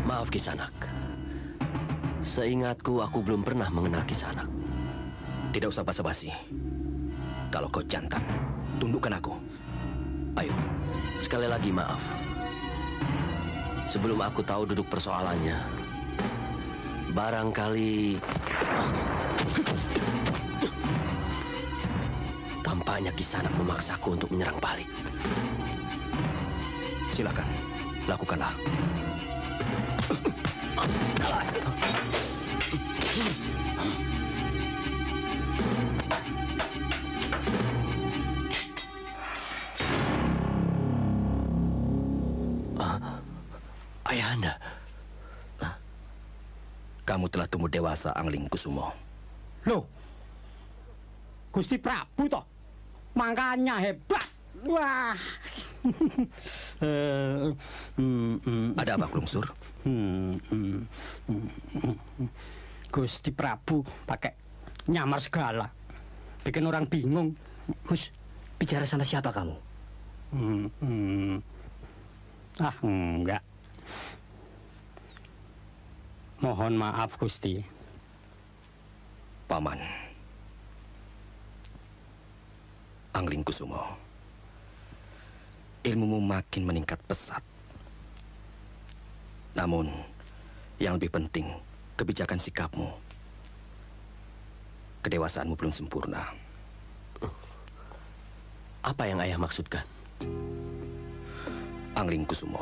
Maaf Kisanak. Seingatku aku belum pernah mengenal Kisanak. Tidak usah basa-basi. Kalau kau jantan, tundukkan aku. Ayo, sekali lagi maaf. Sebelum aku tahu duduk persoalannya, barangkali tampaknya Kisanak memaksaku untuk menyerang balik. Silakan, lakukanlah. Ayahanda, kamu telah tumbuh dewasa, Angling Kusumo. Loh, Gusti Prabu toh, makanya hebat. Wah. Ada apa, Klungsur? Gusti Prabu pakai nyamar segala, bikin orang bingung. Gus, bicara sama siapa kamu? Ah, enggak. Mohon maaf, Gusti. Paman, Angling Kusumo, ilmumu makin meningkat pesat. Namun, yang lebih penting, kebijakan sikapmu. Kedewasaanmu belum sempurna. apa yang ayah maksudkan? Angling Kusumo,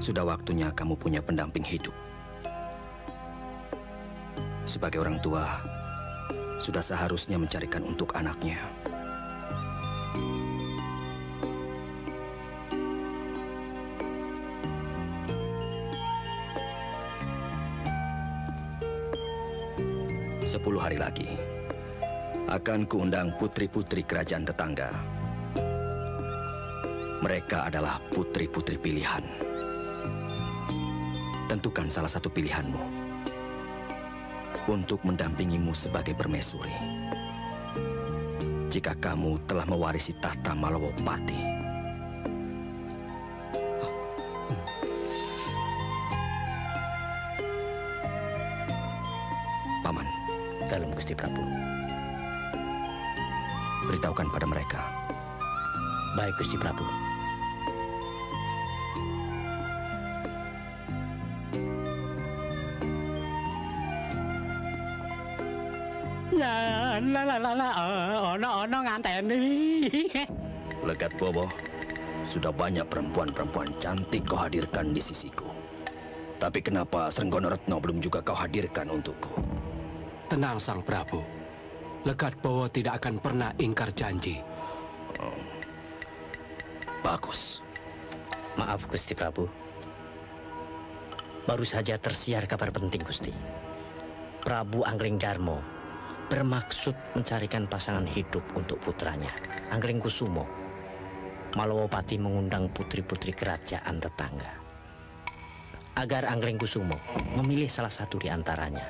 sudah waktunya kamu punya pendamping hidup. Sebagai orang tua, sudah seharusnya mencarikan untuk anaknya. Sepuluh hari lagi akan kuundang putri-putri kerajaan tetangga. Mereka adalah putri-putri pilihan. Tentukan salah satu pilihanmu untuk mendampingimu sebagai permaisuri. Jika kamu telah mewarisi tahta Malawapati. Paman. Dalam Gusti Prabu. Beritahukan pada mereka. Baik Gusti Prabu. Ya, ono nganteni. Legat Bobo, sudah banyak perempuan-perempuan cantik kau hadirkan di sisiku. Tapi kenapa Srenggono Retno belum juga kau hadirkan untukku? Tenang Sang Prabu. Legat Bowo tidak akan pernah ingkar janji. Bagus. Maaf Gusti Prabu. Baru saja tersiar kabar penting Gusti. Prabu Angling Darmo bermaksud mencarikan pasangan hidup untuk putranya, Angling Kusumo. Malawapati mengundang putri-putri kerajaan tetangga agar Angling Kusumo memilih salah satu di antaranya.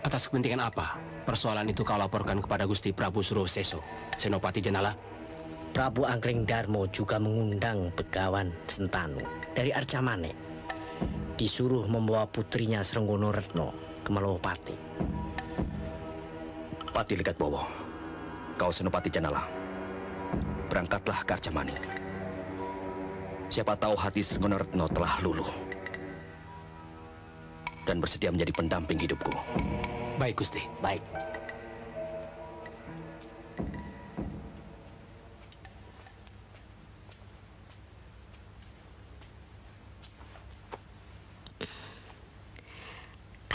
Atas kepentingan apa persoalan itu kau laporkan kepada Gusti Prabu Suraseso, Senopati Jenala? Prabu Angling Darmo juga mengundang Begawan Sentanu dari Arcamane, disuruh membawa putrinya Srenggono Retno ke Malawapati. Pati Legat Bowo, kau Senopati Janala, berangkatlah ke Arcamani. Siapa tahu hati Srenggono Retno telah luluh dan bersedia menjadi pendamping hidupku. Baik Gusti. Baik.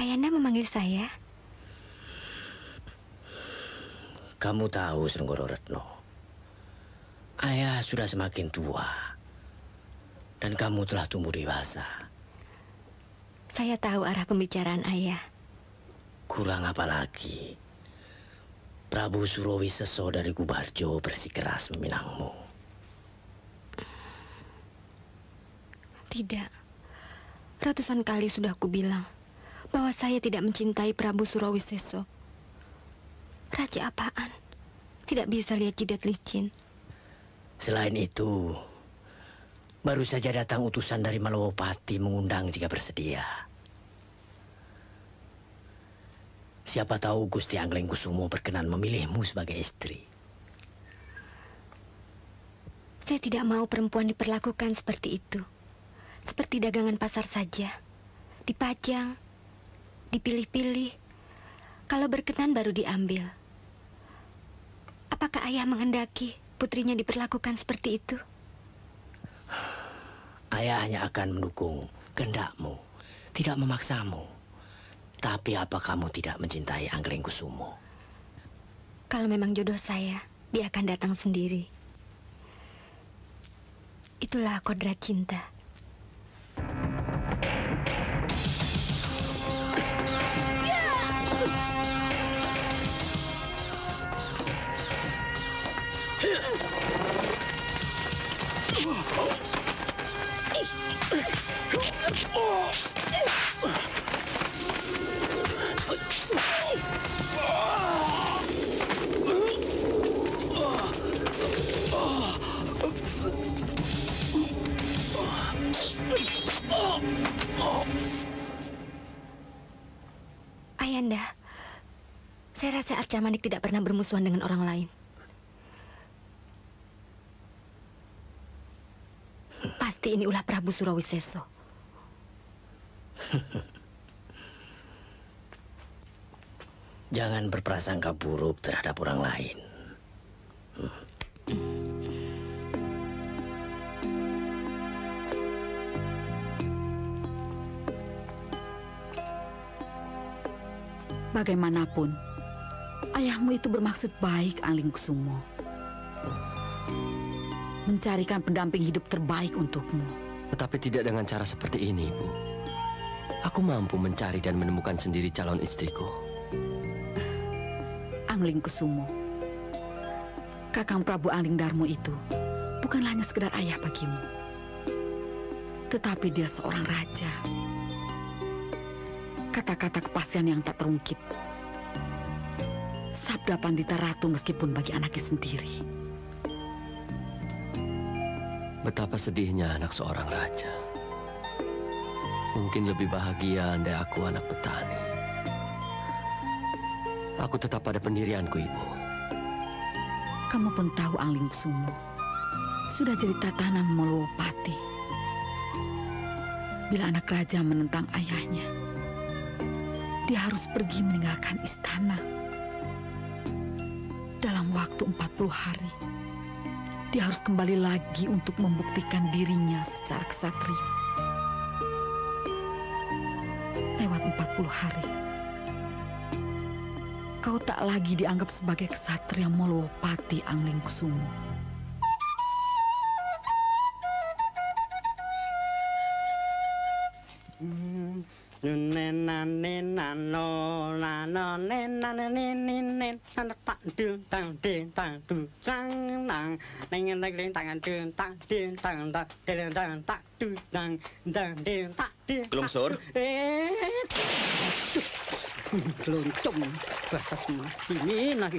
Ayanda memanggil saya? Kamu tahu, Srenggoro Retno, ayah sudah semakin tua. Dan kamu telah tumbuh dewasa. Saya tahu arah pembicaraan ayah. Kurang apa lagi? Prabu Surawiseso dari Gubarjo bersikeras meminangmu. Tidak. Ratusan kali sudah aku bilang bahwa saya tidak mencintai Prabu Surawiseso. Raja apaan? Tidak bisa lihat jidat licin. Selain itu, baru saja datang utusan dari Malowopati mengundang jika bersedia. Siapa tahu Gusti Anglengkusumo berkenan memilihmu sebagai istri. Saya tidak mau perempuan diperlakukan seperti itu. Seperti dagangan pasar saja. Dipajang, dipilih-pilih. Kalau berkenan baru diambil. Apakah ayah menghendaki putrinya diperlakukan seperti itu? Ayah hanya akan mendukung kehendakmu, tidak memaksamu. Tapi apa kamu tidak mencintai Anglengkusumo? Kalau memang jodoh saya, dia akan datang sendiri. Itulah kodrat cinta. Ayanda, saya rasa Arca Manik tidak pernah bermusuhan dengan orang lain. Pasti ini ulah Prabu Surawiseso. Jangan berprasangka buruk terhadap orang lain. Bagaimanapun, ayahmu itu bermaksud baik, Anglingkusumo. Mencarikan pendamping hidup terbaik untukmu. Tetapi tidak dengan cara seperti ini, Ibu. Aku mampu mencari dan menemukan sendiri calon istriku. Anglingkusumo, Kakang Prabu Anglingdarmo itu bukanlah hanya sekedar ayah bagimu. Tetapi dia seorang raja. Kata-kata kepastian yang tak terungkit. Sabda Pandita Ratu meskipun bagi anaknya sendiri. Betapa sedihnya anak seorang raja. Mungkin lebih bahagia andai aku anak petani. Aku tetap pada pendirianku, Ibu. Kamu pun tahu, Anglingkusumo, sudah jadi tatanan Malowopati. Bila anak raja menentang ayahnya, dia harus pergi meninggalkan istana. Dalam waktu 40 hari, dia harus kembali lagi untuk membuktikan dirinya secara ksatria. Lewat 40 hari, kau tak lagi dianggap sebagai ksatria Malowopati, Anglingkusumo. Gelungsur, Keloncong bahasa semati ini lagi.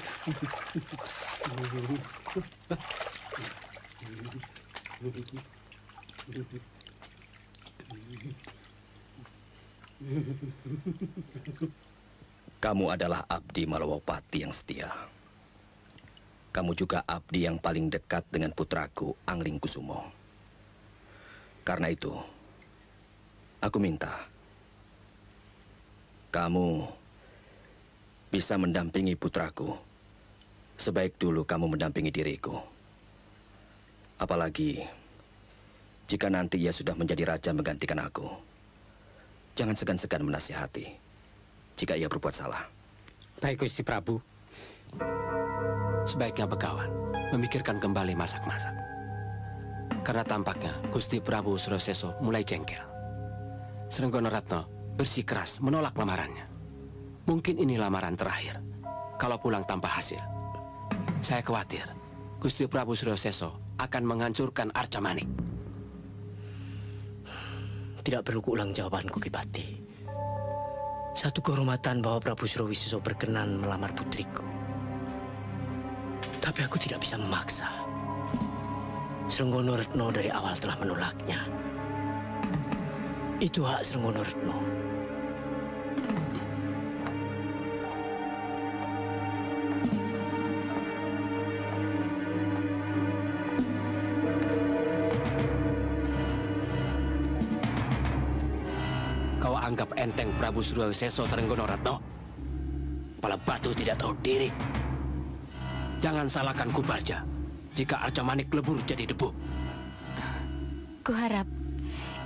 kamu adalah abdi Malowopati yang setia. Kamu juga abdi yang paling dekat dengan putraku, Anglingkusumo. Karena itu, aku minta kamu bisa mendampingi putraku sebaik dulu kamu mendampingi diriku. Apalagi jika nanti ia sudah menjadi raja menggantikan aku. Jangan segan-segan menasihati jika ia berbuat salah. Baik, Gusti Prabu. sebaiknya Begawan memikirkan kembali masak-masak. Karena tampaknya Gusti Prabu Surawisesa mulai jengkel. Srenggono Ratna bersikeras menolak lamarannya. Mungkin ini lamaran terakhir. Kalau pulang tanpa hasil, saya khawatir Gusti Prabu Surawisesa akan menghancurkan Arcamanik. Tidak perlu kuulang jawabanku, Kipati. Satu kehormatan bahwa Prabu Surawisesa berkenan melamar putriku. Tapi aku tidak bisa memaksa. Srenggono Retno dari awal telah menolaknya. Itu hak Srenggono Retno. Kau anggap enteng Prabu Surawisesa Srenggono Ratna? Kepala batu tidak tahu diri. Jangan salahkan Kubarja jika Arcamanik lebur jadi debu. Kuharap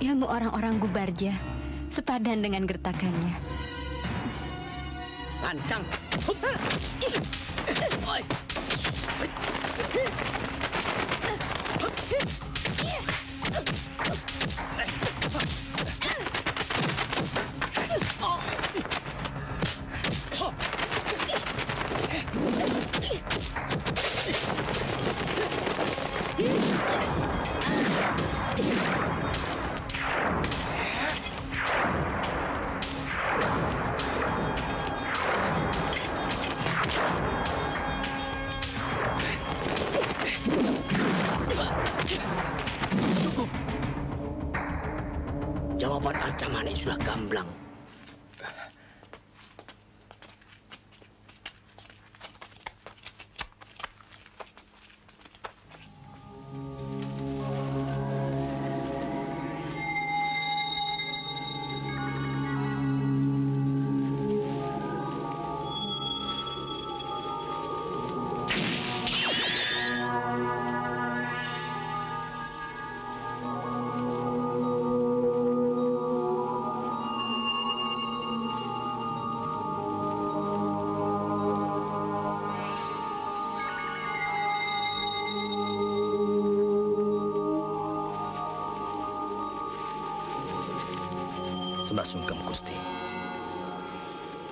ilmu orang-orang Gubarja sepadan dengan gertakannya. Lancang. Jawaban Arcamanik sudah gamblang. Sembah sungkem, Gusti.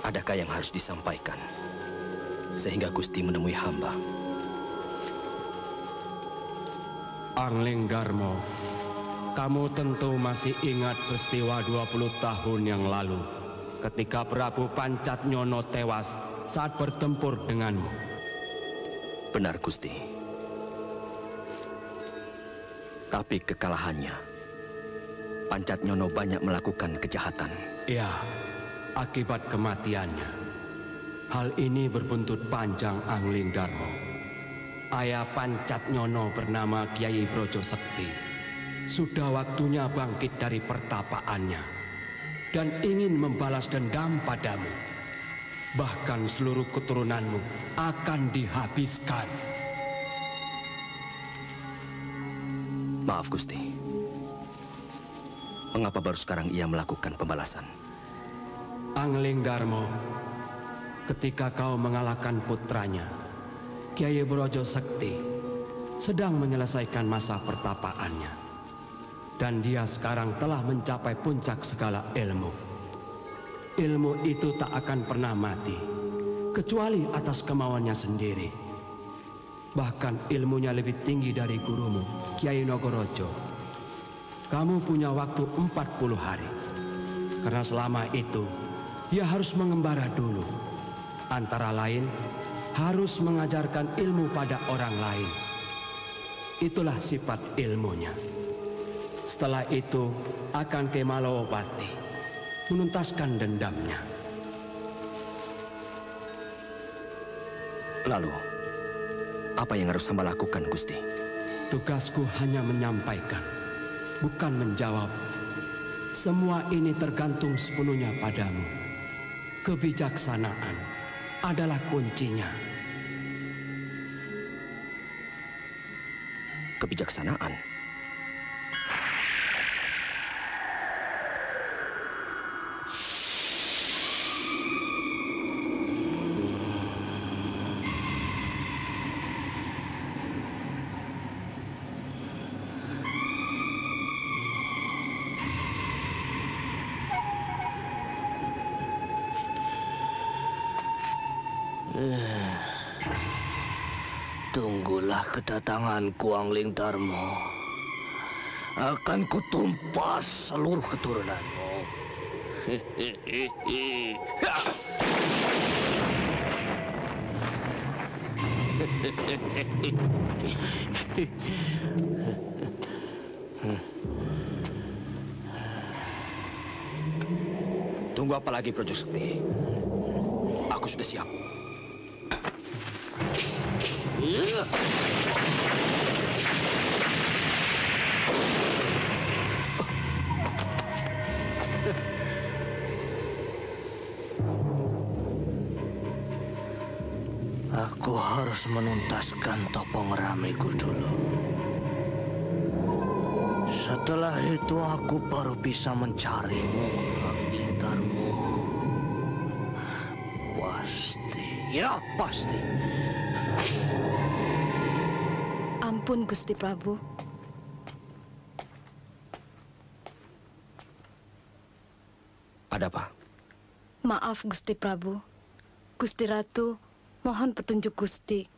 Adakah yang harus disampaikan sehingga Gusti menemui hamba? Angling Darmo, kamu tentu masih ingat peristiwa 20 tahun yang lalu ketika Prabu Pancatnyono tewas saat bertempur denganmu. Benar, Gusti. Tapi kekalahannya, Pancatnyono banyak melakukan kejahatan. Ya, akibat kematiannya. Hal ini berbuntut panjang, Angling Darmo. Ayah Pancatnyono bernama Kiai Brojo Sekti. Sudah waktunya bangkit dari pertapaannya dan ingin membalas dendam padamu. Bahkan seluruh keturunanmu akan dihabiskan. Maaf, Gusti. Mengapa baru sekarang ia melakukan pembalasan? Angling Darmo, ketika kau mengalahkan putranya, Kiai Brojo Sekti sedang menyelesaikan masa pertapaannya. Dan dia sekarang telah mencapai puncak segala ilmu. Ilmu itu tak akan pernah mati, kecuali atas kemauannya sendiri. Bahkan ilmunya lebih tinggi dari gurumu, Kiai Nogorojo. Kamu punya waktu 40 hari. Karena selama itu, dia harus mengembara dulu. Antara lain, harus mengajarkan ilmu pada orang lain. Itulah sifat ilmunya. Setelah itu, akan ke Malawapati, menuntaskan dendamnya. Lalu, apa yang harus hamba lakukan, Gusti? Tugasku hanya menyampaikan, bukan menjawab. Semua ini tergantung sepenuhnya padamu. Kebijaksanaan adalah kuncinya. Kebijaksanaan? Tunggulah kedatanganku, Angling Darmo. Akan kutumpas seluruh keturunanmu. Tunggu apa lagi, Praja Sekti? Aku sudah siap. Aku harus menuntaskan topong ramiku dulu. Setelah itu aku baru bisa mencarimu, Angling Darmo. Pasti, ya pasti. Ampun, Gusti Prabu. Ada apa? Maaf, Gusti Prabu. Gusti Ratu, mohon petunjuk Gusti.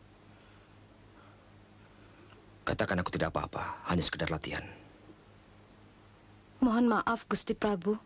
Katakan aku tidak apa-apa, hanya sekedar latihan. Mohon maaf, Gusti Prabu.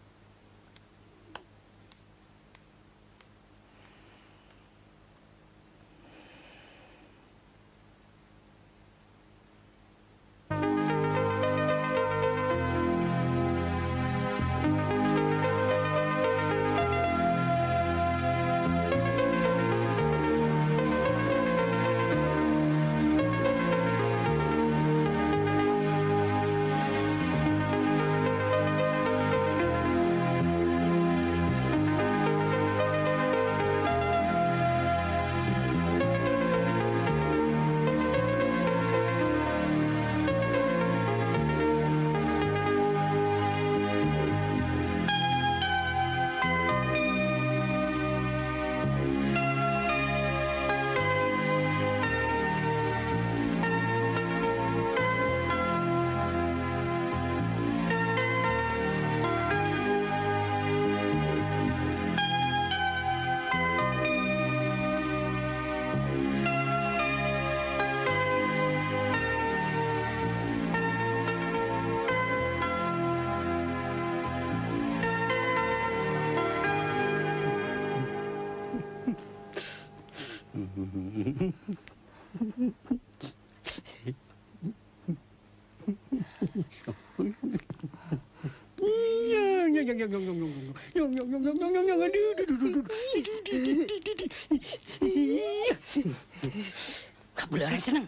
Gak boleh orang senang.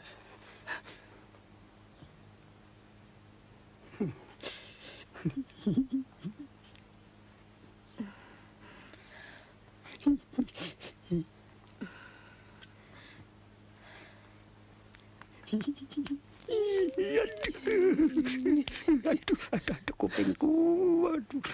Aduh, kupingku, aduh.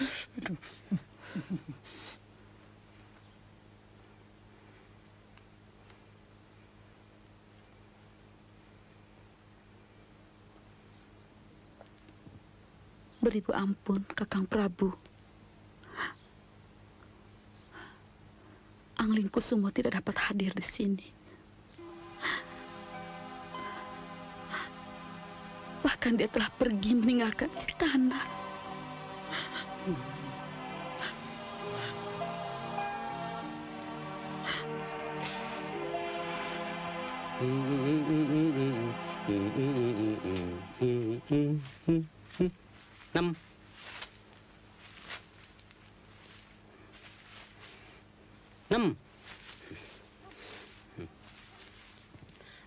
Beribu ampun, Kakang Prabu. Angling Kusumo tidak dapat hadir di sini. Bahkan dia telah pergi meninggalkan istana.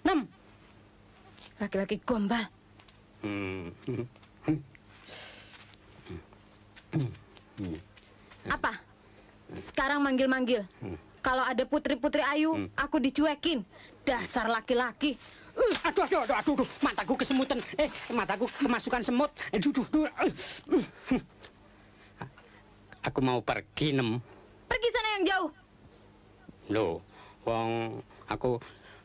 Enam. Laki-laki gombal. Apa? Sekarang manggil-manggil. Kalau ada putri-putri ayu, aku dicuekin. Dasar laki-laki. Aduh, mataku kesemutan. Mataku kemasukan semut. Aduh. Aku mau pergi, Nem. Pergi sana yang jauh. Loh, wong aku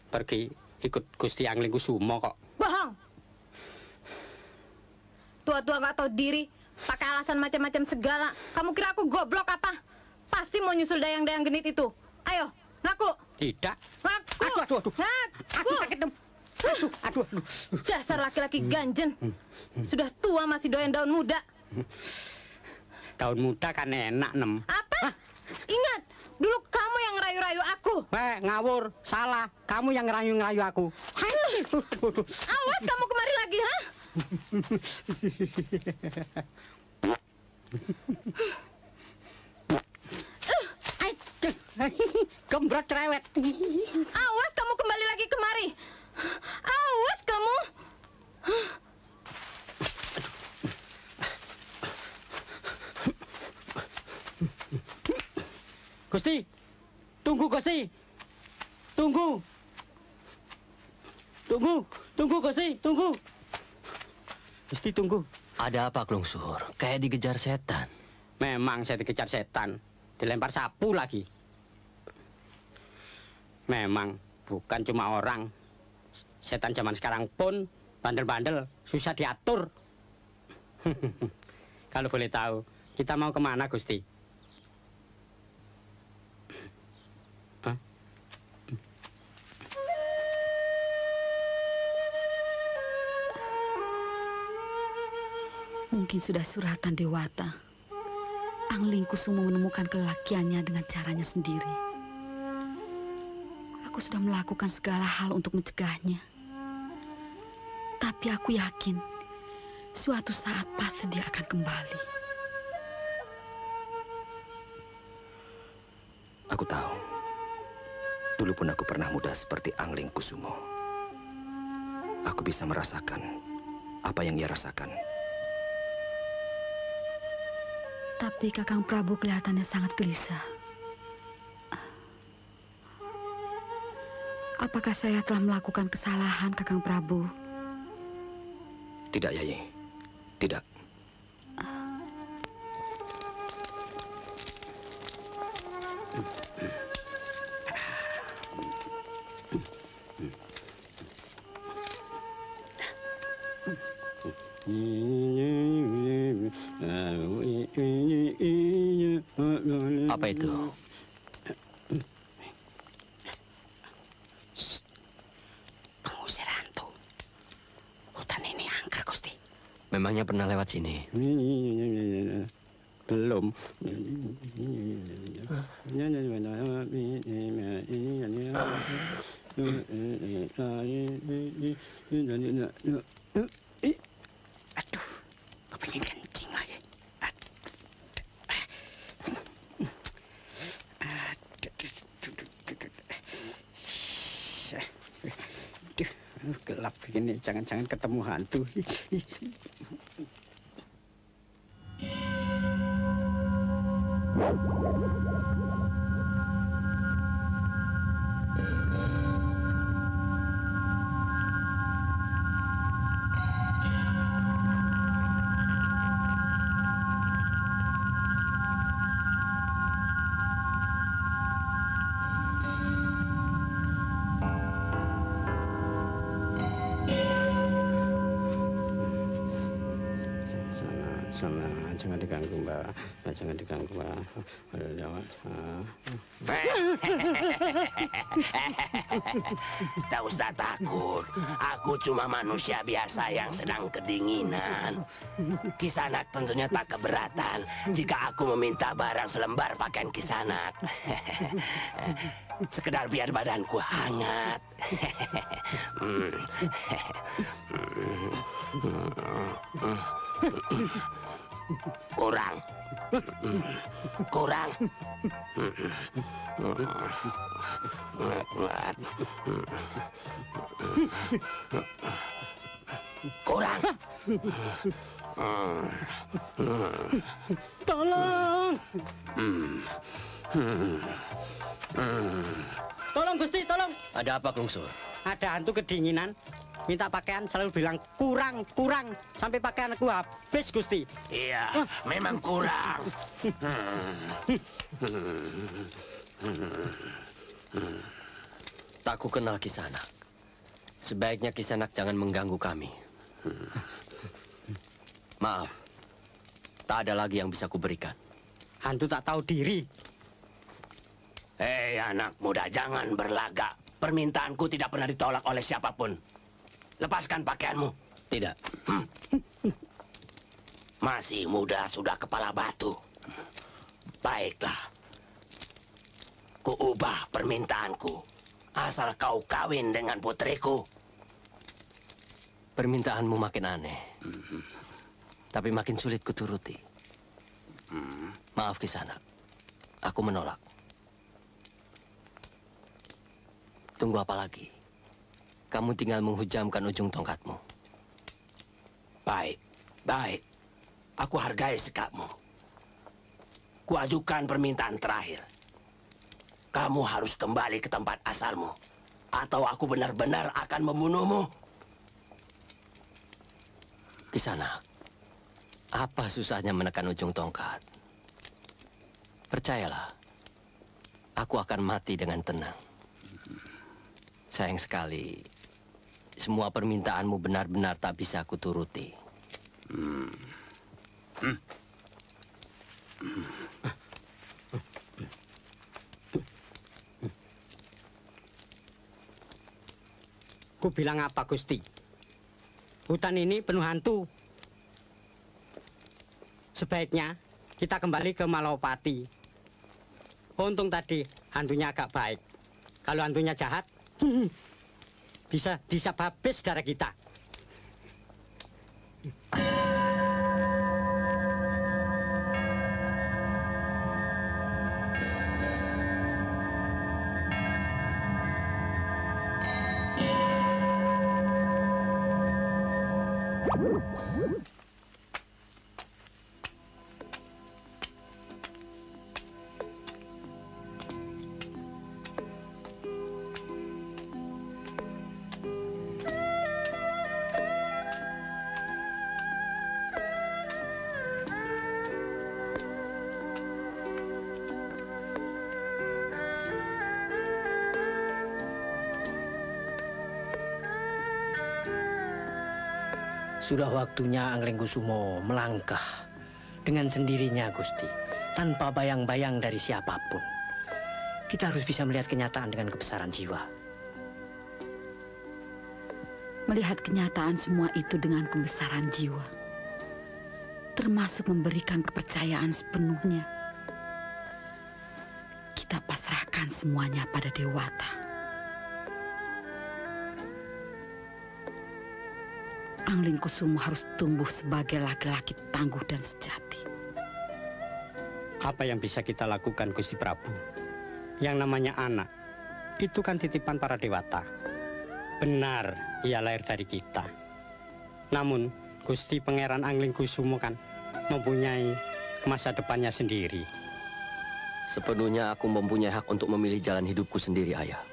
pergi ikut Gusti Angling Kusumo kok. Bohong. Tua-tua gak tahu diri, pakai alasan macam-macam segala. Kamu kira aku goblok apa? Pasti mau nyusul dayang-dayang genit itu. Ayo, ngaku. Tidak. Ngaku. Aduh. Ngaku. Aku sakit, Nem. Aduh. Dasar laki-laki ganjen. Sudah tua masih doyan daun muda. Daun muda kan enak, Nem. Apa? Ingat, dulu kamu yang ngerayu-rayu aku. Ngawur, salah. Kamu yang ngerayu-ngerayu aku. Awas kamu kemari lagi, ha? Gembrot cerewet. Awas kamu kembali lagi kemari. Awas kamu. Gusti, tunggu Gusti. Tunggu Gusti, tunggu. Gusti tunggu. Ada apa, Klungsur? Kayak dikejar setan. Memang saya dikejar setan. Dilempar sapu lagi. Memang bukan cuma orang. Setan zaman sekarang pun bandel-bandel, susah diatur. Kalau boleh tahu, kita mau kemana, Gusti? Hah? Mungkin sudah suratan Dewata. Anglingkusumo menemukan kelakiannya dengan caranya sendiri. Aku sudah melakukan segala hal untuk mencegahnya. Tapi aku yakin suatu saat pasti dia akan kembali. Aku tahu. Dulu pun aku pernah muda seperti Anglingkusumo. Aku bisa merasakan apa yang ia rasakan. Tapi Kakang Prabu kelihatannya sangat gelisah. Apakah saya telah melakukan kesalahan, Kakang Prabu? Tidak, Yayi. Tidak. Apa itu? Pengusir hantu. Hutan ini angker, Gusti. Memangnya pernah lewat sini? Belum. Aduh, kepengen kencing lagi. Gelap begini, jangan-jangan ketemu hantu. Sana, jangan diganggu, Mbak. Jangan diganggu, Mbak. Jangan. Tak usah takut. Aku cuma manusia biasa yang sedang kedinginan. Kisanak tentunya tak keberatan jika aku meminta barang selembar pakaian Kisanak. Sekedar biar badanku hangat. Kurang. Kurang. Kurang. Tolong. Tolong, Gusti, tolong. Ada apa, Klungsur? Ada hantu kedinginan. Minta pakaian selalu bilang kurang, kurang. Sampai pakaian aku habis, Gusti. Iya, memang kurang. Tak ku kenal Kisanak. Sebaiknya Kisanak jangan mengganggu kami. Maaf, tak ada lagi yang bisa kuberikan. Hantu tak tahu diri. Hei anak muda, jangan berlagak. Permintaanku tidak pernah ditolak oleh siapapun. lepaskan pakaianmu. Tidak. Masih muda sudah kepala batu. Baiklah. Kuubah permintaanku. Asal kau kawin dengan putriku. Permintaanmu makin aneh. Tapi makin sulit kuturuti. Maaf Kisanak. Aku menolak. Tunggu apa lagi? Kamu tinggal menghujamkan ujung tongkatmu. Baik, baik. Aku hargai sikapmu. Kuajukan permintaan terakhir. Kamu harus kembali ke tempat asalmu. Atau aku benar-benar akan membunuhmu. Kisanak, apa susahnya menekan ujung tongkat? Percayalah, aku akan mati dengan tenang. Sayang sekali, semua permintaanmu benar-benar tak bisa kuturuti. Ku bilang apa, Gusti? Hutan ini penuh hantu. Sebaiknya kita kembali ke Malawapati. Untung tadi hantunya agak baik. Kalau hantunya jahat, bisa disap habis darah kita. Sudah waktunya Anglingkusumo melangkah dengan sendirinya, Gusti, tanpa bayang-bayang dari siapapun. Kita harus bisa melihat kenyataan dengan kebesaran jiwa. Melihat kenyataan semua itu dengan kebesaran jiwa, termasuk memberikan kepercayaan sepenuhnya. Kita pasrahkan semuanya pada Dewata. Anglingkusumo harus tumbuh sebagai laki-laki tangguh dan sejati. Apa yang bisa kita lakukan, Gusti Prabu? Yang namanya anak, itu kan titipan para dewata. Benar, ia lahir dari kita. Namun, Gusti Pangeran Anglingkusumo kan mempunyai masa depannya sendiri. Sepenuhnya aku mempunyai hak untuk memilih jalan hidupku sendiri, Ayah.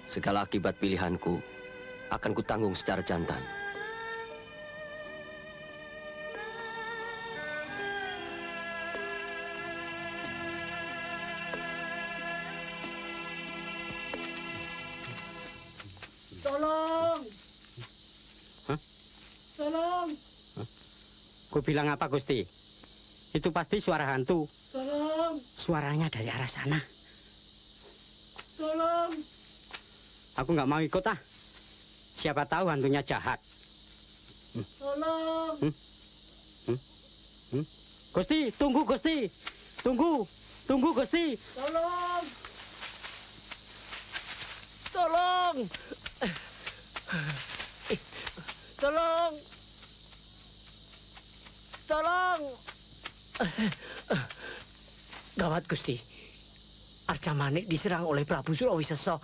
Segala akibat pilihanku akan kutanggung secara jantan. Tolong! Hah? Tolong! Ku bilang apa, Gusti? Itu pasti suara hantu. Tolong! Suaranya dari arah sana. Tolong! Aku nggak mau ikut, ah. Siapa tahu hantunya jahat. Tolong! Gusti, tunggu, Gusti! Tunggu! Tunggu, Gusti! Tolong! Tolong! Tolong! Tolong! Gawat, Gusti. Arca Manik diserang oleh Prabu Surawisesa.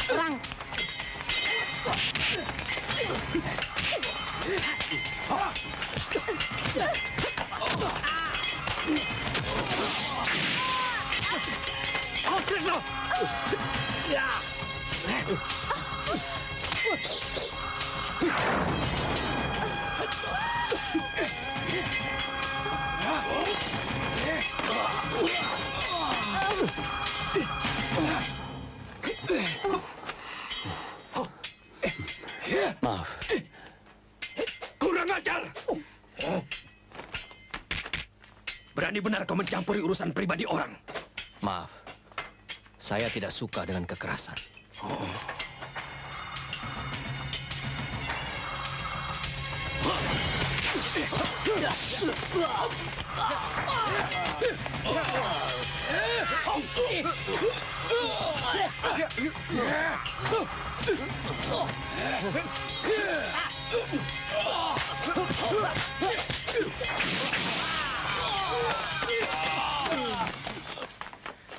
Perang! Maaf. Kurang ajar! Berani benar kau mencampuri urusan pribadi orang. Maaf, saya tidak suka dengan kekerasan.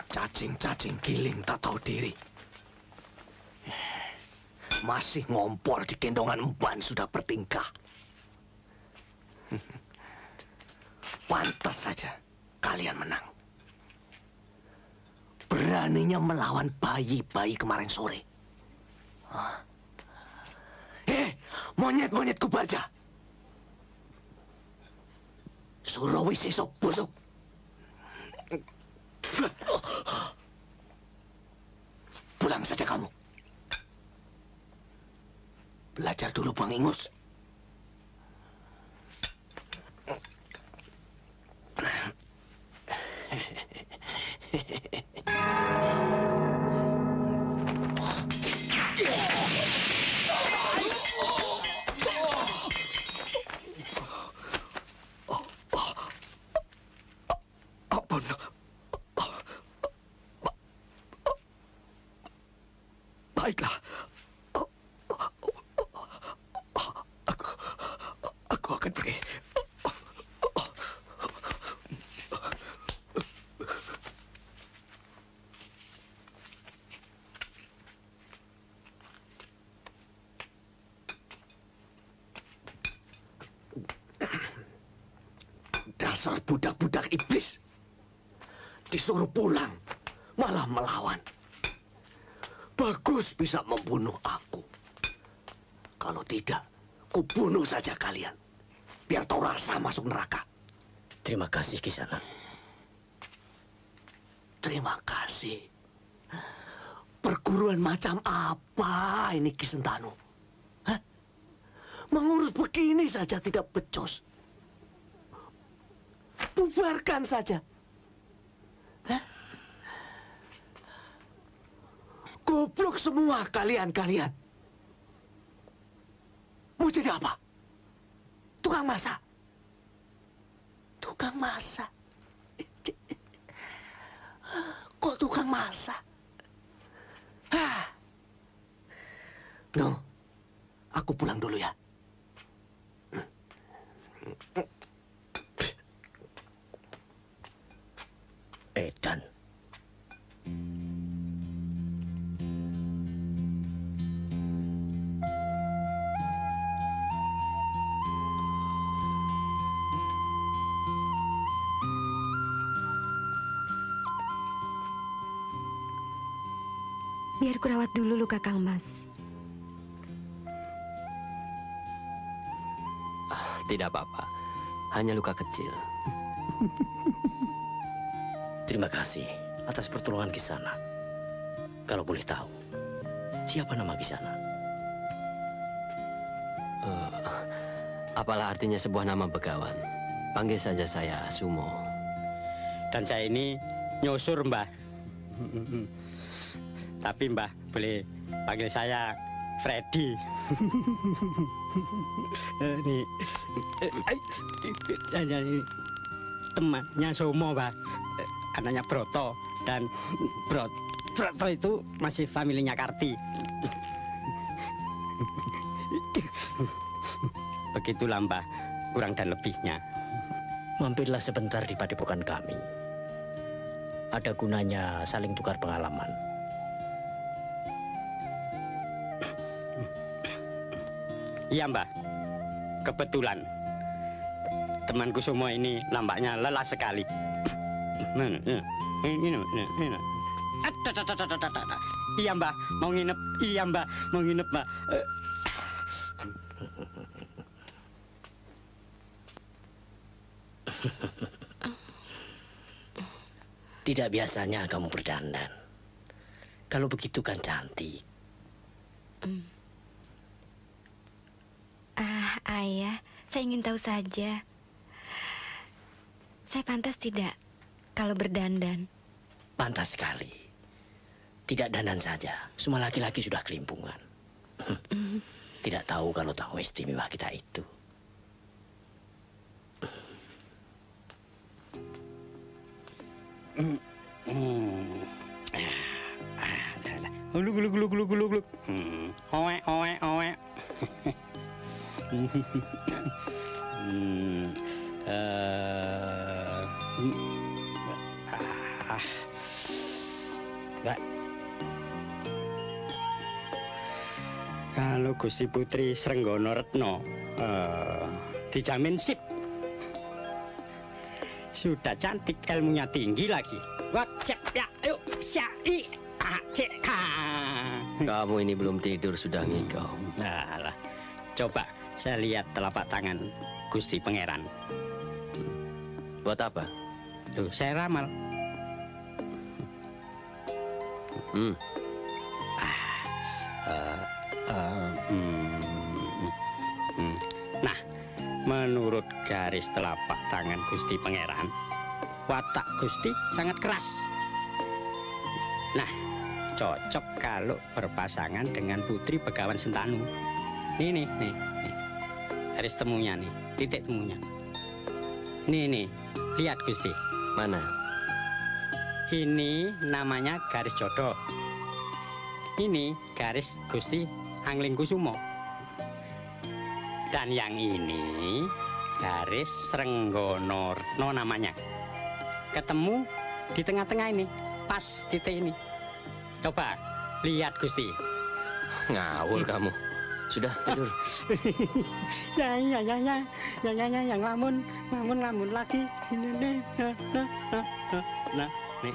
Cacing-cacing giling tak tahu diri. Masih ngompol di gendongan emban sudah bertingkah. Pantas saja kalian menang. Beraninya melawan bayi-bayi kemarin sore. Monyet-monyetku baja. Surawi sesok busuk. Pulang saja kamu. Belajar dulu Bang Ingus. Baiklah. Aku akan pergi. Dasar budak-budak iblis. Disuruh pulang, malah melawan. Bagus bisa membunuh aku. Kalau tidak, kubunuh saja kalian. Biar tahu rasa masuk neraka. Terima kasih, Kisana. Terima kasih. Perguruan macam apa ini Ki Sentanu? Hah? Mengurus begini saja tidak becus. Bubarkan saja. Hah? Goblok semua kalian-kalian. Mau jadi apa? Tukang masak. Tukang masak. Kok tukang masak? Hah. No, aku pulang dulu ya. Edan. Biar kurawat dulu luka Kang Mas. Tidak apa-apa, hanya luka kecil. Terima kasih atas pertolongan Kisana. Kalau boleh tahu, siapa nama Kisana? Apalah artinya sebuah nama begawan? Panggil saja saya Sumo. Dan saya ini nyusur, Mbah. Tapi Mbah boleh panggil saya Freddy. Ini temannya Sumo, Mbah. Anaknya Broto. Dan Broto itu masih familinya Karti. Begitulah, Mbah, kurang dan lebihnya. Mampirlah sebentar di padepokan kami. Ada gunanya saling tukar pengalaman. Iya, Mbah. Kebetulan temanku semua ini nampaknya lelah sekali. Iya, Mbah, mau nginep. Iya, Mbah, mau nginep, Mbah. Tidak biasanya kamu berdandan. Kalau begitu kan cantik. Ayah, saya ingin tahu saja. Saya pantas tidak kalau berdandan? Pantas sekali. Tidak dandan saja, semua laki-laki sudah kelimpungan. Tidak tahu kalau tamu istimewa kita itu. Guluk. Oe. Kalau Gusti Putri Srenggono Retno dijamin sip. Sudah cantik, ilmunya tinggi lagi. Wacep ya, yuk syai. Kamu ini belum tidur sudah ngigau. Nah, coba saya lihat telapak tangan Gusti Pangeran. Buat apa? Tuh, saya ramal. Nah, menurut garis telapak tangan Gusti Pangeran, watak Gusti sangat keras. Nah, cocok kalau berpasangan dengan Putri Begawan Sentanu. Nih. Garis temunya nih, titik temunya. Nih, lihat Gusti. Mana? Ini namanya garis jodoh. Ini garis Gusti Anglingkusumo. Dan yang ini garis Srenggono Retno namanya. Ketemu di tengah-tengah ini, pas titik ini. Coba lihat Gusti. Ngawul kamu. Sudah tidur. Ya, yang lamun lagi. Nah, nih.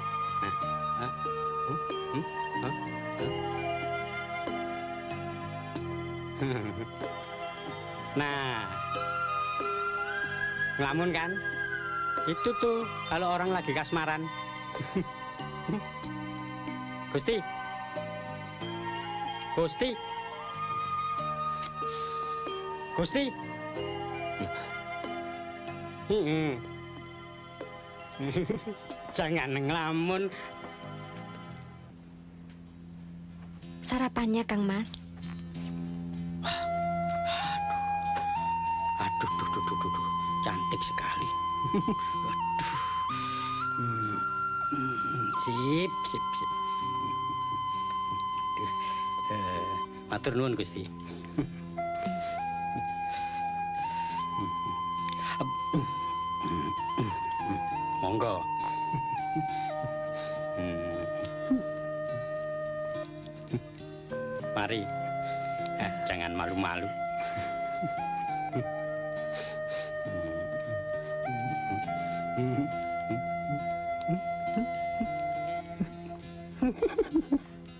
Nah, ngelamun kan? Itu tuh kalau orang lagi kasmaran. Gusti. Jangan ngelamun. Sarapannya, Kang Mas. Aduh, cantik sekali. Aduh. Sip. Matur nuwun Gusti. Monggo. Mari. Jangan malu-malu.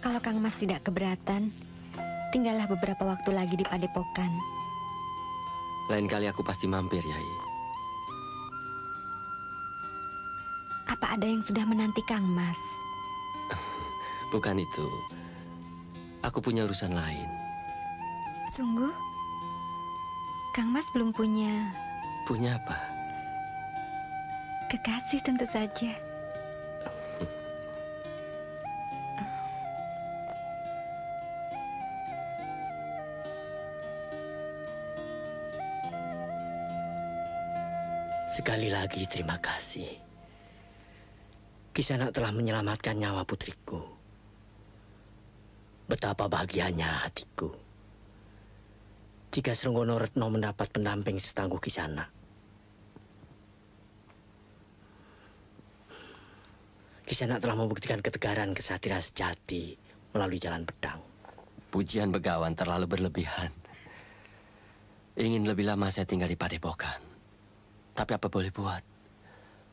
Kalau Kang Mas tidak keberatan, tinggallah beberapa waktu lagi di padepokan. Lain kali aku pasti mampir, Yai. Apa ada yang sudah menanti Kang Mas? Bukan itu. Aku punya urusan lain. Sungguh? Kang Mas belum punya... Punya apa? Kekasih tentu saja. Sekali lagi terima kasih. Kisanak telah menyelamatkan nyawa putriku. Betapa bahagianya hatiku jika Srenggono Retno mendapat pendamping setangguh Kisanak. Kisanak telah membuktikan ketegaran kesatria sejati melalui jalan pedang. Pujian Begawan terlalu berlebihan. Ingin lebih lama saya tinggal di Padepokan. Tapi apa boleh buat?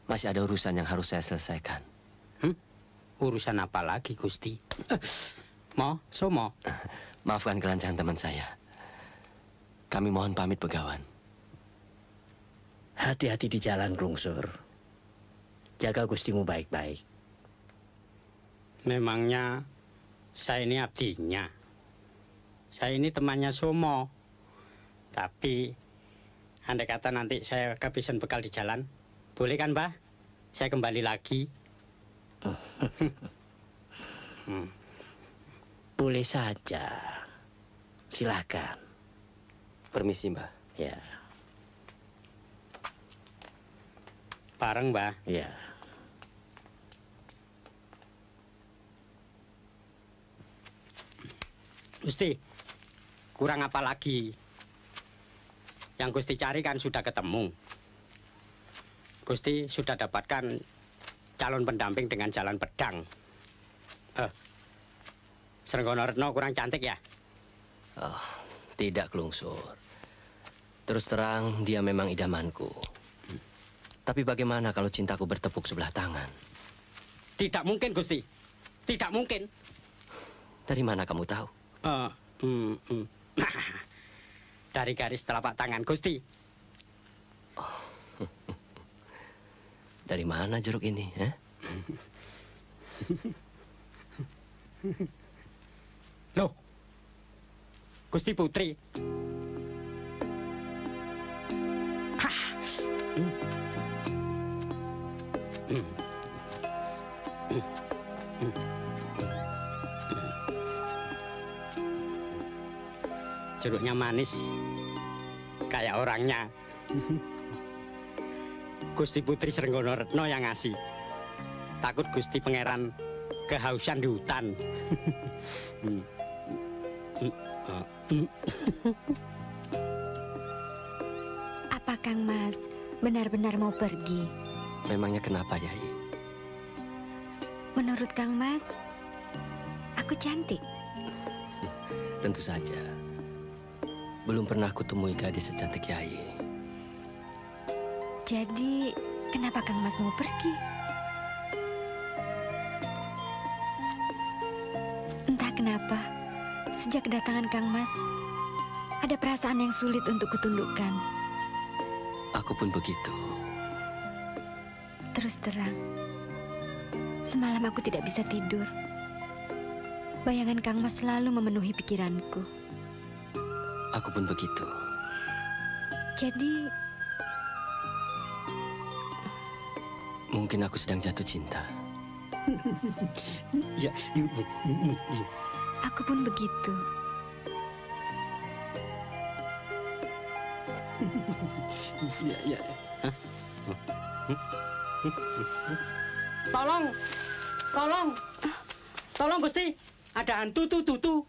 Masih ada urusan yang harus saya selesaikan. Urusan apa lagi, Gusti? Somo. Maafkan kelancangan teman saya. Kami mohon pamit, Begawan. Hati-hati di jalan, Glungsur. Jaga gustimu baik-baik. Memangnya saya ini abdinya. Saya ini temannya Somo. Tapi andai kata nanti saya kehabisan bekal di jalan, boleh kan, Mbah? Saya kembali lagi. Boleh saja. Silakan. Permisi, Mbah. Ya. Bareng, Mbah. Ya. Gusti, kurang apa lagi? Yang Gusti cari kan sudah ketemu. Gusti sudah dapatkan calon pendamping dengan jalan pedang. Srenggono Retno kurang cantik ya? Oh, tidak, Glungsur. Terus terang, dia memang idamanku. Tapi bagaimana kalau cintaku bertepuk sebelah tangan? Tidak mungkin, Gusti. Tidak mungkin. Dari mana kamu tahu? Dari garis telapak tangan Gusti. Oh. Dari mana jeruk ini? Loh, Gusti Putri. Jeruknya manis, kayak orangnya. Gusti Putri Srenggono Retno yang ngasih. Takut Gusti Pangeran kehausan di hutan. Apa Kang Mas benar-benar mau pergi? Memangnya kenapa, Yai? Menurut Kang Mas, aku cantik. Tentu saja. Belum pernah kutemui gadis secantik Yai. Jadi, kenapa Kang Mas mau pergi? Entah kenapa, sejak kedatangan Kang Mas, ada perasaan yang sulit untuk kutundukkan. Aku pun begitu. Terus terang, semalam aku tidak bisa tidur. Bayangan Kang Mas selalu memenuhi pikiranku. Aku pun begitu. Jadi... mungkin aku sedang jatuh cinta. Ya, aku pun begitu. Ya. Tolong Gusti, ada hantu tuh.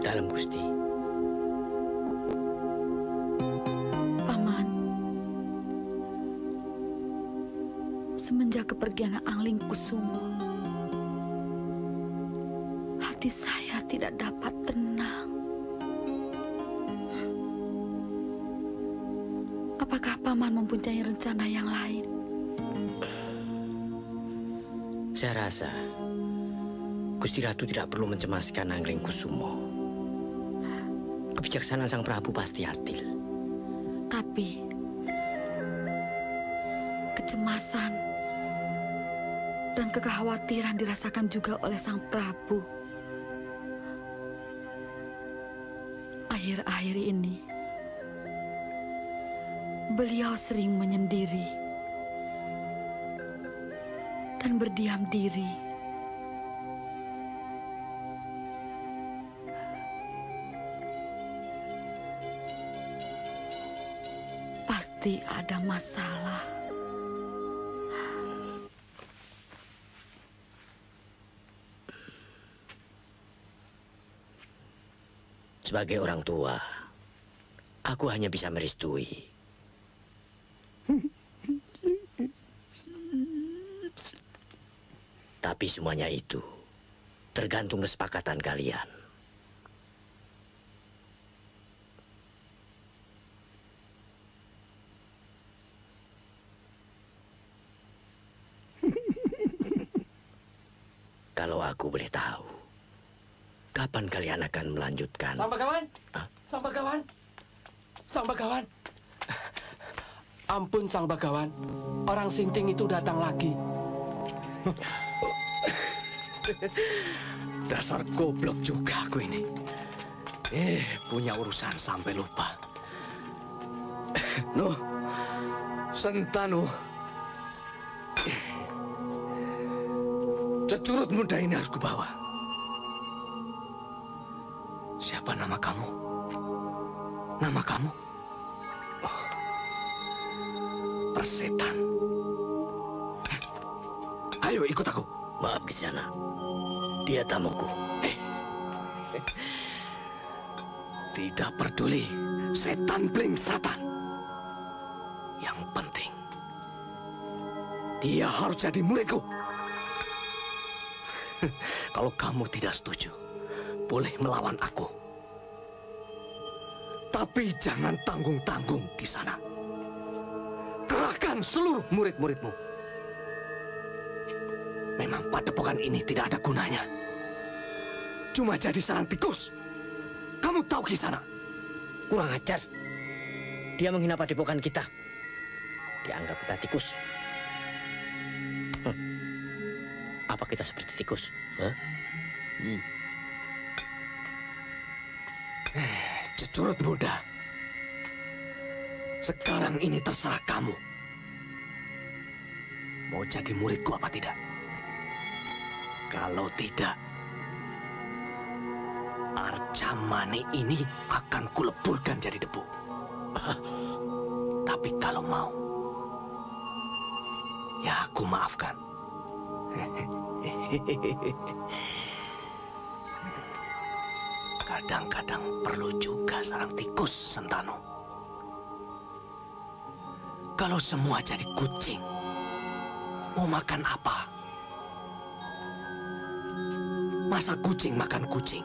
Dalam Gusti. Paman, semenjak kepergian Angling Kusumo, hati saya tidak dapat tenang. Apakah Paman mempunyai rencana yang lain? Saya rasa Gusti Ratu tidak perlu mencemaskan Angling Kusumo. kebijaksanaan Sang Prabu pasti adil. Tapi kecemasan dan kekhawatiran dirasakan juga oleh Sang Prabu. Akhir-akhir ini, beliau sering menyendiri dan berdiam diri. Pasti ada masalah. Sebagai orang tua, aku hanya bisa merestui. Tapi semuanya itu tergantung kesepakatan kalian. Kalau aku boleh tahu, kapan kalian akan melanjutkan? Sang Bagawan! Sang Bagawan! Sang Bagawan! Ampun Sang Bagawan, orang Sinting itu datang lagi. Dasar goblok juga aku ini. Punya urusan sampai lupa. Nuh, Sentanu. Cecurut muda ini harus kubawa. Siapa nama kamu? Nama kamu? Oh, Persetan. Ayo ikut aku. Maaf Kisana, dia tamuku. Tidak peduli, setan bling satan. Yang penting, dia harus jadi muridku. Kalau kamu tidak setuju, boleh melawan aku. Tapi jangan tanggung-tanggung di sana. Kerahkan seluruh murid-muridmu. Memang padepokan ini tidak ada gunanya. Cuma jadi sarang tikus. Kamu tahu Kisana? Kurang ajar. Dia menghina padepokan kita. Dianggap kita tikus. Apa kita seperti tikus? Cecurut muda. Sekarang ini terserah kamu. Mau jadi muridku apa tidak? Kalau tidak, Arcamani ini akan kuleburkan jadi debu. Tapi kalau mau, ya aku maafkan. Kadang-kadang perlu juga sarang tikus, Sentanu. Kalau semua jadi kucing, mau makan apa? Masa kucing makan kucing?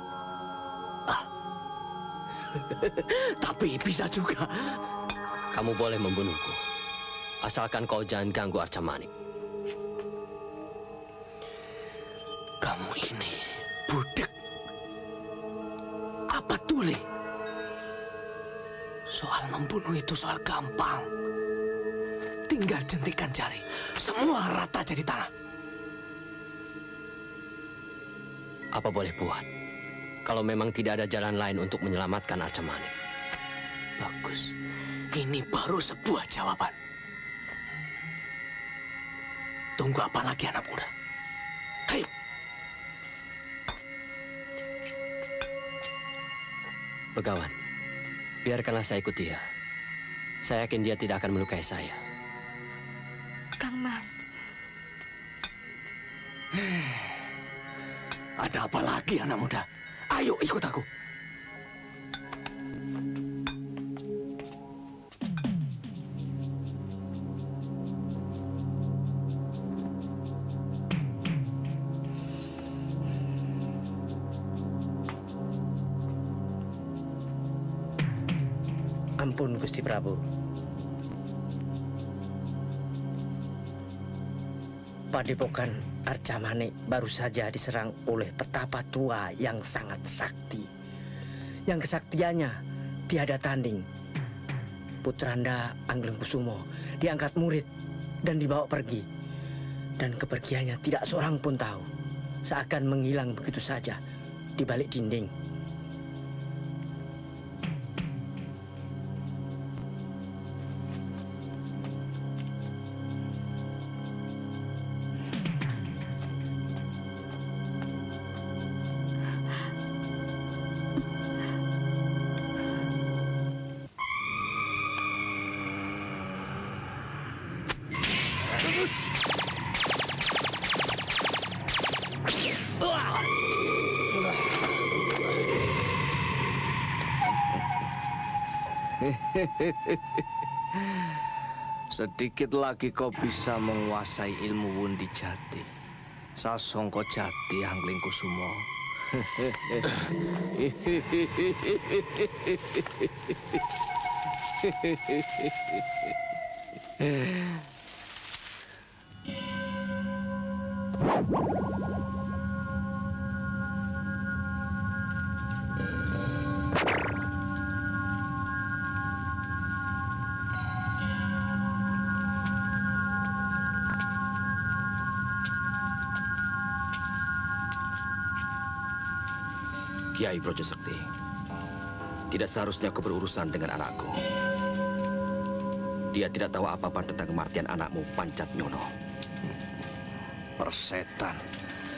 Tapi bisa juga. Kamu boleh membunuhku, asalkan kau jangan ganggu Arcamani. Kamu ini budak. Apa tuli? Soal membunuh itu soal gampang. Tinggal jentikan jari, semua rata jadi tanah. Apa boleh buat kalau memang tidak ada jalan lain untuk menyelamatkan Arcamani? Bagus. Ini baru sebuah jawaban. Tunggu apa lagi anak muda? Hei! Begawan, biarkanlah saya ikut dia. Saya yakin dia tidak akan melukai saya. Kang Mas. Ada apa lagi anak muda? Ayo ikut aku. Ampun Gusti Prabu. Padepokan Arcamani baru saja diserang oleh petapa tua yang sangat sakti, yang kesaktiannya tiada tanding. Putranda Anglingkusumo diangkat murid dan dibawa pergi. Dan kepergiannya tidak seorang pun tahu. Seakan menghilang begitu saja di balik dinding. Sedikit lagi kau bisa menguasai ilmu Wundi Jati. Sasongko Jati Anglingkusumo. Kiai Brojosekti, tidak seharusnya kau berurusan dengan anakku. Dia tidak tahu apa-apa tentang kematian anakmu, Pancat Nyono. Persetan,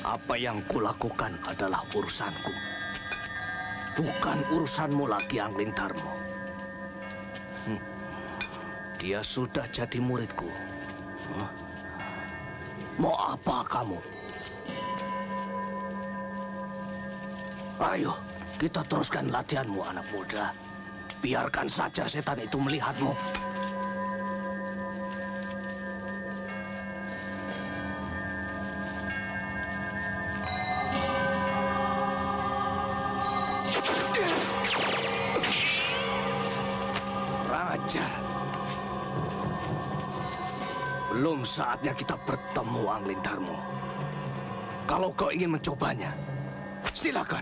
apa yang kulakukan adalah urusanku. Bukan urusanmu lagi, Angling Darmo. Dia sudah jadi muridku. Mau apa kamu? Ayo, kita teruskan latihanmu, anak muda. Biarkan saja setan itu melihatmu. Raja, belum saatnya kita bertemu, Angling Darmo. Kalau kau ingin mencobanya, silakan.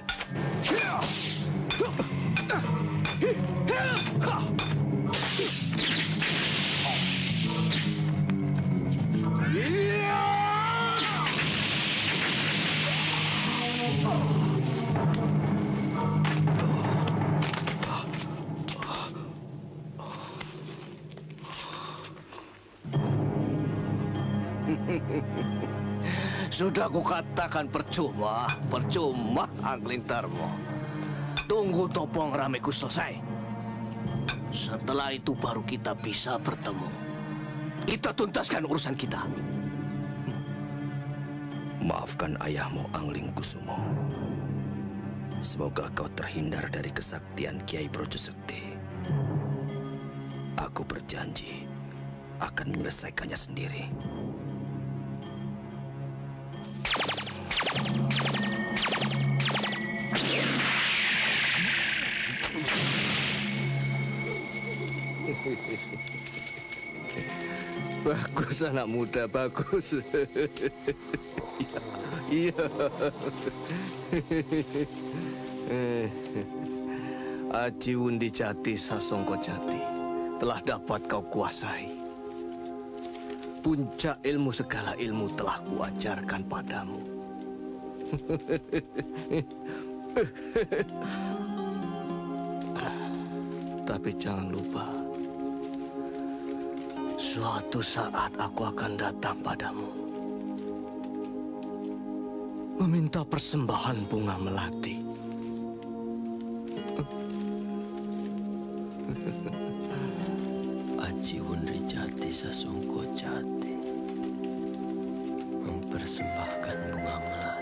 Sudah kukatakan percuma Angling Darmo. Tunggu topong rameku selesai. Setelah itu baru kita bisa bertemu. Kita tuntaskan urusan kita. Maafkan ayahmu, Anglingkusumo. Semoga kau terhindar dari kesaktian Kiai Brojosekti. Aku berjanji akan menyelesaikannya sendiri. Bagus anak muda, bagus. Iya. Aji Wundi Jati Sasongko Jati telah dapat kau kuasai. Puncak ilmu segala ilmu telah kuajarkan padamu. Tapi jangan lupa, suatu saat aku akan datang padamu, meminta persembahan bunga melati. Aji Wundi Jati Sasongko Jati mempersembahkan bunga melati.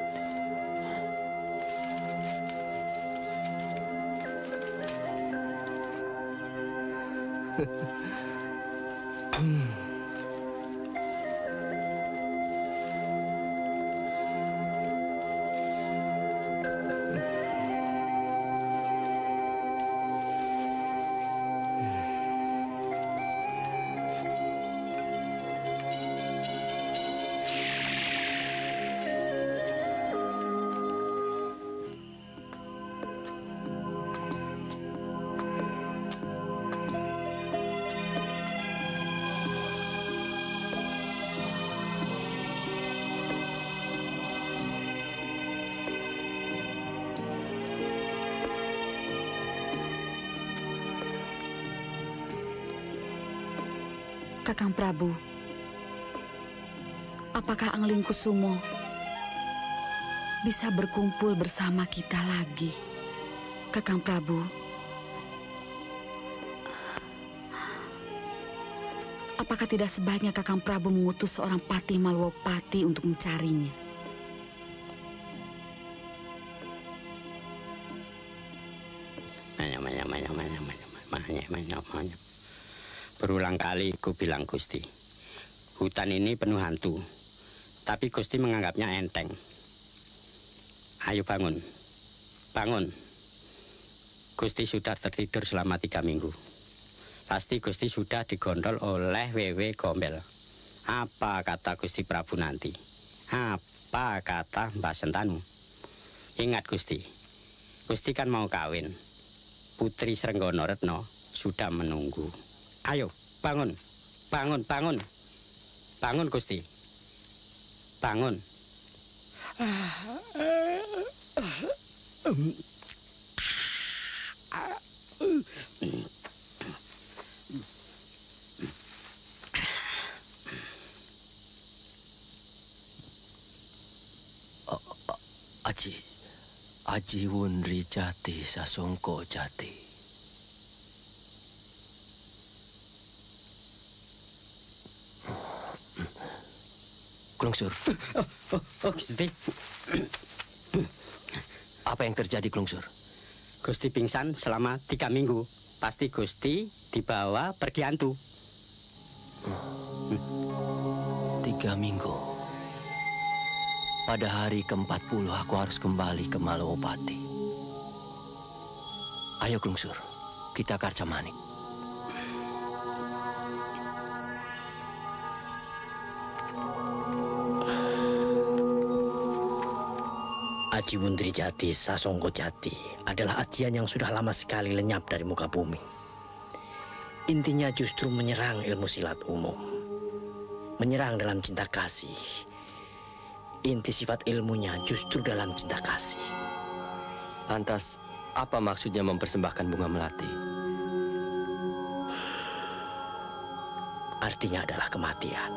Kakang Prabu, apakah Angling Kusumo bisa berkumpul bersama kita lagi? Kakang Prabu, apakah tidak sebaiknya Kakang Prabu mengutus seorang Patih Malwopati untuk mencarinya? Berulang kali ku bilang Gusti, hutan ini penuh hantu, tapi Gusti menganggapnya enteng. Ayo bangun, bangun. Gusti sudah tertidur selama 3 minggu. Pasti Gusti sudah digondol oleh Wewe Gombel. Apa kata Gusti Prabu nanti? Apa kata Mbah Sentanu? Ingat Gusti, Gusti kan mau kawin. Putri Srenggono Retno sudah menunggu. Ayo, bangun, bangun, bangun. Bangun Gusti, bangun. Aji Wunri Jati Sasongko Jati. Klungsur. Gusti. Apa yang terjadi, Klungsur? Gusti pingsan selama 3 minggu. Pasti Gusti dibawa pergi hantu. 3 minggu. Pada hari ke-40 aku harus kembali ke Malwopati. Ayo Klungsur, kita ke Arcamanik. Aji Wundri Jati Sasongko Jati adalah ajian yang sudah lama sekali lenyap dari muka bumi. Intinya justru menyerang ilmu silat umum. Menyerang dalam cinta kasih. Inti sifat ilmunya justru dalam cinta kasih. Lantas, apa maksudnya mempersembahkan bunga melati? Artinya adalah kematian.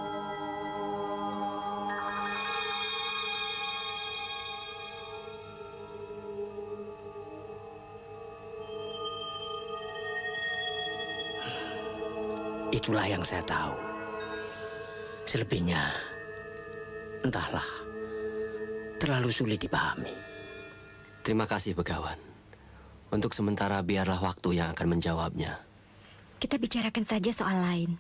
Itulah yang saya tahu. Selebihnya, entahlah, terlalu sulit dipahami. Terima kasih, Begawan. Untuk sementara biarlah waktu yang akan menjawabnya. Kita bicarakan saja soal lain.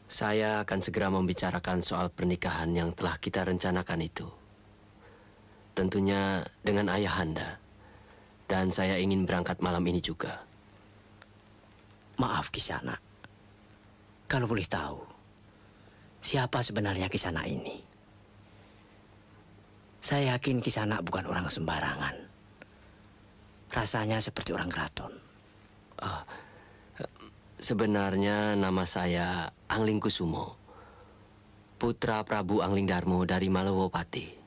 Saya akan segera membicarakan soal pernikahan yang telah kita rencanakan itu. Tentunya dengan ayahanda. Dan saya ingin berangkat malam ini juga. Maaf Kisana, kalau boleh tahu, siapa sebenarnya Kisana ini? Saya yakin Kisana bukan orang sembarangan. Rasanya seperti orang keraton. Sebenarnya nama saya Angling Kusumo, putra Prabu Angling Darmo dari Malwopati.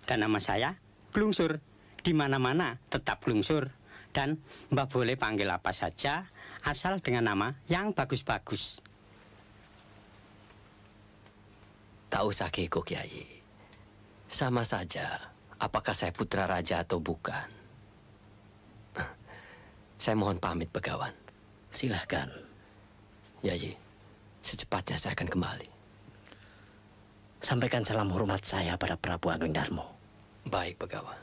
Dan nama saya Klungsur. Di mana-mana tetap Klungsur. Dan Mbak boleh panggil apa saja, asal dengan nama yang bagus-bagus. Tak usah keiko, Kiai. Sama saja, apakah saya putra raja atau bukan. Saya mohon pamit, Begawan. Silahkan. Yai, secepatnya saya akan kembali. Sampaikan salam hormat saya pada Prabu Angling Darmo. Baik, Begawan.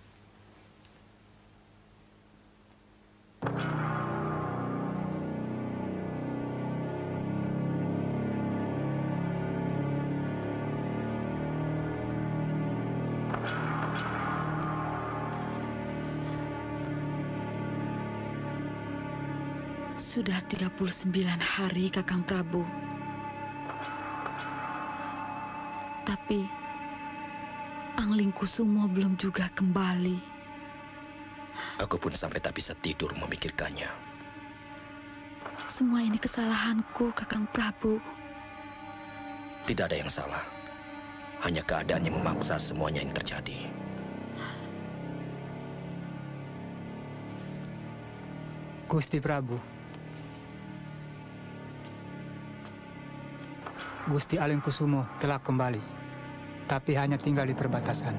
Sudah 39 hari, Kakang Prabu. Tapi Angling Kusumo belum juga kembali. Aku pun sampai tak bisa tidur memikirkannya. Semua ini kesalahanku, Kakang Prabu. Tidak ada yang salah. Hanya keadaan yang memaksa semuanya yang terjadi. Gusti Prabu, Gusti Alengkusumo telah kembali, tapi hanya tinggal di perbatasan.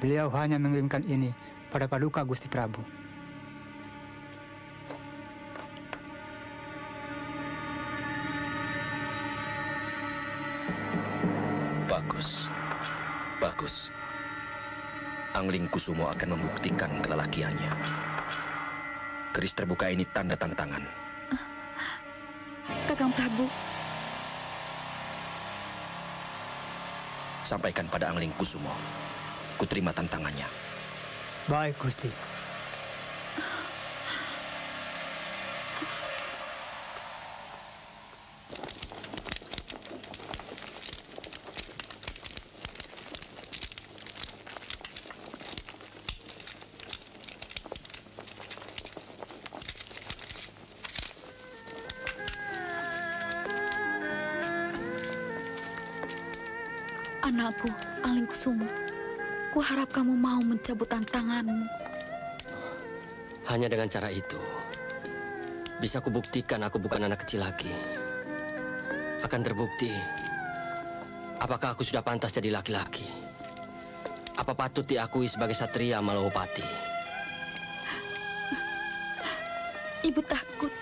Beliau hanya mengirimkan ini pada Paduka Gusti Prabu. Bagus. Bagus. Anglingkusumo akan membuktikan kelelakiannya. Keris terbuka ini tanda tantangan. Kakang Prabu. Sampaikan pada Anglingkusumo. Kuterima tantangannya. Baik, Gusti. Anakku, Alengkusumo, kuharap kamu mau mencabut tantanganmu. Hanya dengan cara itu, bisa kubuktikan aku bukan anak kecil lagi. Akan terbukti, apakah aku sudah pantas jadi laki-laki? Apa patut diakui sebagai satria Malawapati? Ibu takut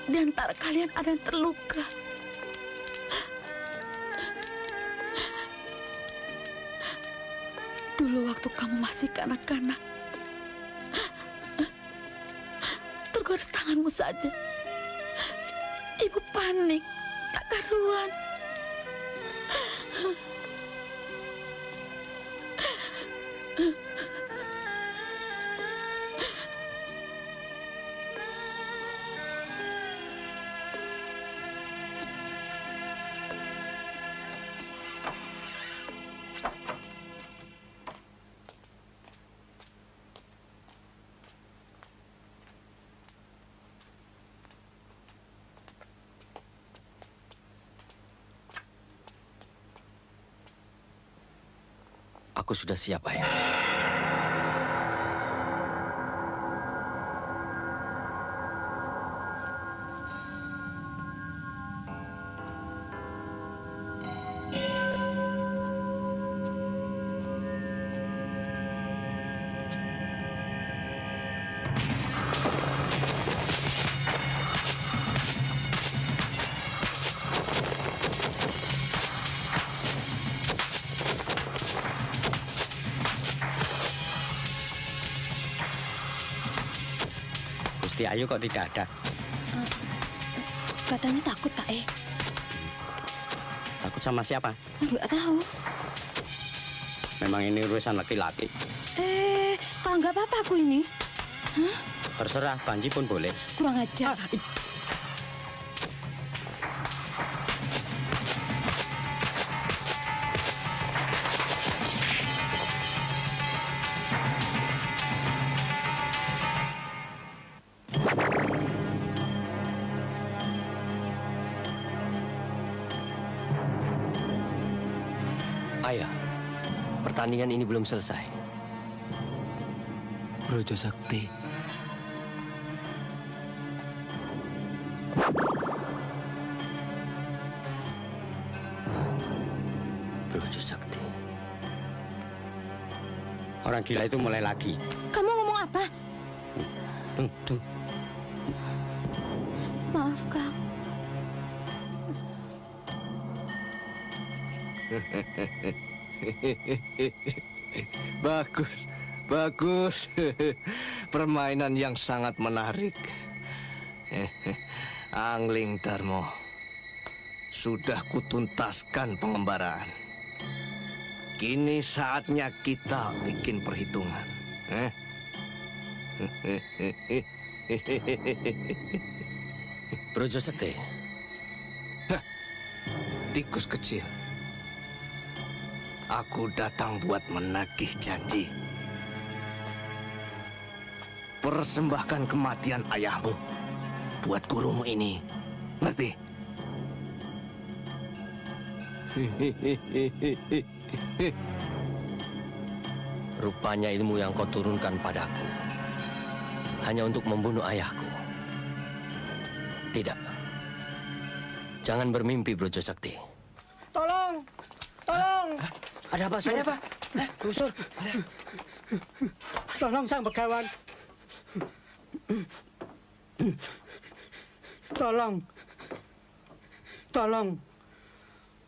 di antara kalian ada yang terluka. Dulu waktu kamu masih kanak-kanak, tergores tanganmu saja. Ibu panik, tak karuan. Aku sudah siap, Ayah. Gusti Ayu kok tidak ada? Katanya takut, Pak E. Takut sama siapa? Nggak tahu. Memang ini urusan laki-laki. Kalau nggak apa-apa aku ini. Hah? Terserah, Panji pun boleh. Kurang ajar. Ayah, pertandingan ini belum selesai. Brojo Sakti. Brojo Sakti. Orang gila itu mulai lagi. Kamu ngomong apa? Tuh. Maaf, Kang. Bagus, bagus. Permainan yang sangat menarik. Angling Darmo, sudah kutuntaskan pengembaraan. Kini saatnya kita bikin perhitungan. Brojo Sakti. Tikus kecil. Aku datang buat menagih janji. Persembahkan kematian ayahmu buat gurumu ini. Ngerti? Rupanya ilmu yang kau turunkan padaku hanya untuk membunuh ayahku. Tidak. Jangan bermimpi, Brojo Sakti. Tolong! Tolong! Ada apa, Sur? Ada apa? Sur. Tolong Sang Begawan. Tolong. Tolong.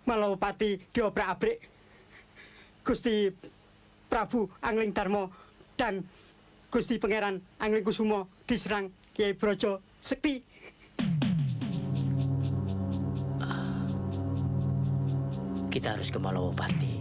Malawapati diobrak-abrik. Gusti Prabu Angling Darmo dan Gusti Pangeran Angling Kusumo diserang Kiai Brojo Sekti. Kita harus ke Malawapati.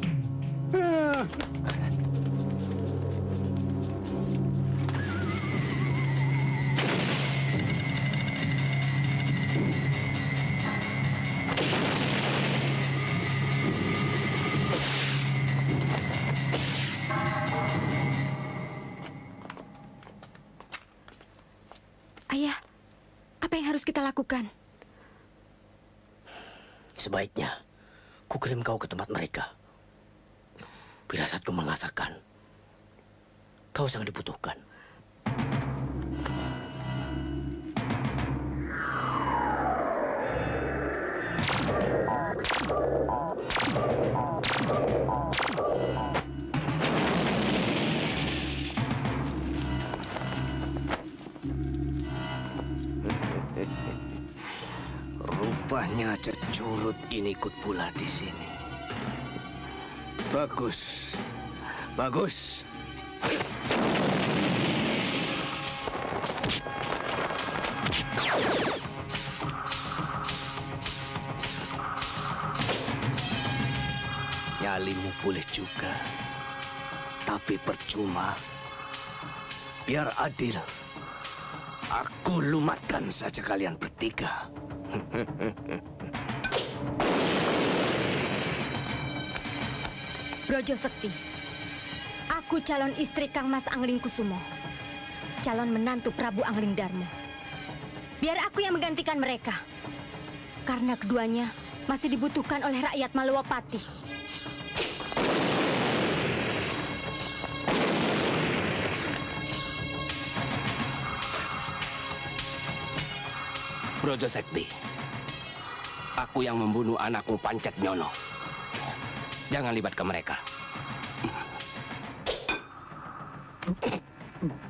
Ayah, apa yang harus kita lakukan? Sebaiknya kukirim kau ke tempat mereka. Firasatku mengatakan kau sangat dibutuhkan. Rupanya Cecurut ini ikut pula di sini. Bagus. Bagus. Nyalimu pulih juga. Tapi percuma. Biar adil. Aku lumatkan saja kalian bertiga. Brojo Sekti, aku calon istri Kang Mas Angling Kusumo, calon menantu Prabu Angling Darmo. Biar aku yang menggantikan mereka, karena keduanya masih dibutuhkan oleh rakyat Malawapati. Brojo Sekti, aku yang membunuh anakmu Pancet Nyono. Jangan libatkan mereka.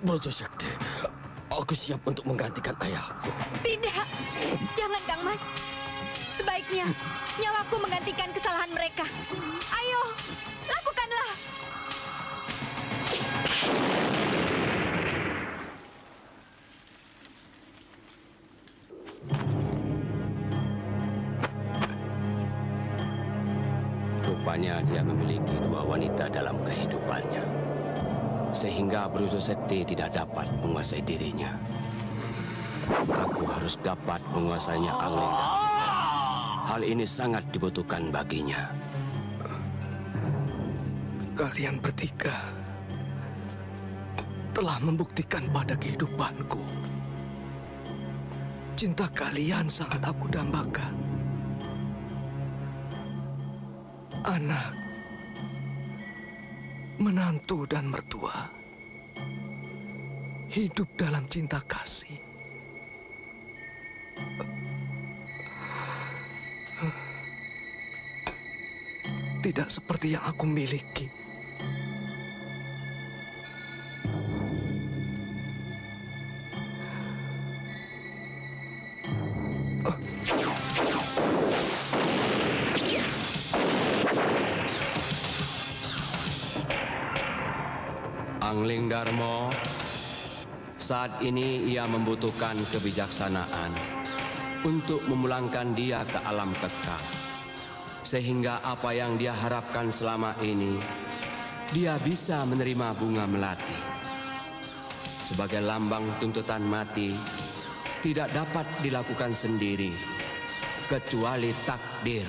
Brojo Sakti, aku siap untuk menggantikan ayahku. Tidak, jangan Kang Mas. Sebaiknya nyawaku menggantikan kesalahan mereka. Ayo, lakukanlah. Rupanya dia memiliki dua wanita dalam kehidupannya. Sehingga Brojo Sekti tidak dapat menguasai dirinya. Aku harus dapat menguasainya Angling. Hal ini sangat dibutuhkan baginya. Kalian bertiga telah membuktikan pada kehidupanku. Cinta kalian sangat aku dambakan. Anak, menantu dan mertua hidup dalam cinta kasih. Tidak seperti yang aku miliki. Angling Darmo, saat ini ia membutuhkan kebijaksanaan untuk memulangkan dia ke alam kekal. Sehingga apa yang dia harapkan selama ini, dia bisa menerima bunga melati. Sebagai lambang tuntutan mati, tidak dapat dilakukan sendiri, kecuali takdir.